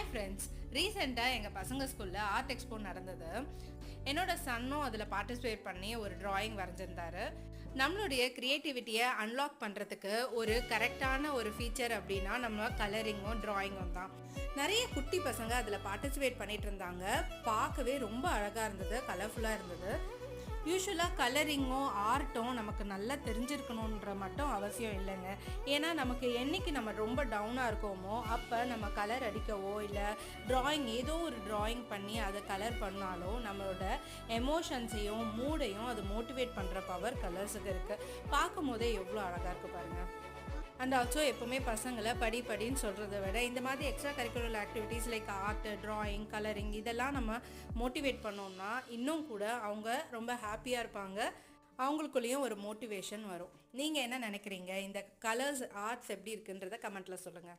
Hi friends, ரீசெண்டாக எங்கள் பசங்க ஸ்கூலில் ஆர்ட் எக்ஸ்போ நடந்தது. என்னோட சன்னும் அதில் பார்ட்டிசிபேட் பண்ணி ஒரு டிராயிங் வரைஞ்சிருந்தாரு. நம்மளுடைய க்ரியேட்டிவிட்டியை அன்லாக் பண்ணுறதுக்கு ஒரு கரெக்டான ஒரு ஃபீச்சர் அப்படின்னா நம்ம கலரிங்கும் ட்ராயிங்கும் தான். நிறைய குட்டி பசங்க அதில் பார்ட்டிசிபேட் பண்ணிட்டு இருந்தாங்க. பார்க்கவே ரொம்ப அழகாக இருந்தது, கலர்ஃபுல்லாக இருந்தது. யூஸ்வலாக கலரிங்கும் ஆர்ட்டும் நமக்கு நல்லா தெரிஞ்சிருக்கணுன்ற மட்டும் அவசியம் இல்லைங்க. ஏன்னா நமக்கு என்றைக்கு நம்ம ரொம்ப டவுனாக இருக்கோமோ அப்போ நம்ம கலர் அடிக்கவோ இல்லை ஏதோ ஒரு ட்ராயிங் பண்ணி அதை கலர் பண்ணாலோ நம்மளோட எமோஷன்ஸையும் மூடையும் அது மோட்டிவேட் பண்ணுற பவர் கலர்ஸுக்கு இருக்குது. பார்க்கும் போதே எவ்வளோ அழகாக இருக்குது பாருங்கள். அண்ட் ஆல்சோ எப்போவுமே பசங்களை படின்னு சொல்கிறத விட இந்த மாதிரி extra curricular activities like art, drawing, colouring இதெல்லாம் நம்ம மோட்டிவேட் பண்ணோம்னா இன்னும் கூட அவங்க ரொம்ப ஹாப்பியாக இருப்பாங்க. அவங்களுக்குள்ளேயும் ஒரு மோட்டிவேஷன் வரும். நீங்கள் என்ன நினைக்கிறீங்க? இந்த கலர்ஸ் ஆர்ட்ஸ் எப்படி இருக்குன்றதை கமெண்ட்டில் சொல்லுங்கள்.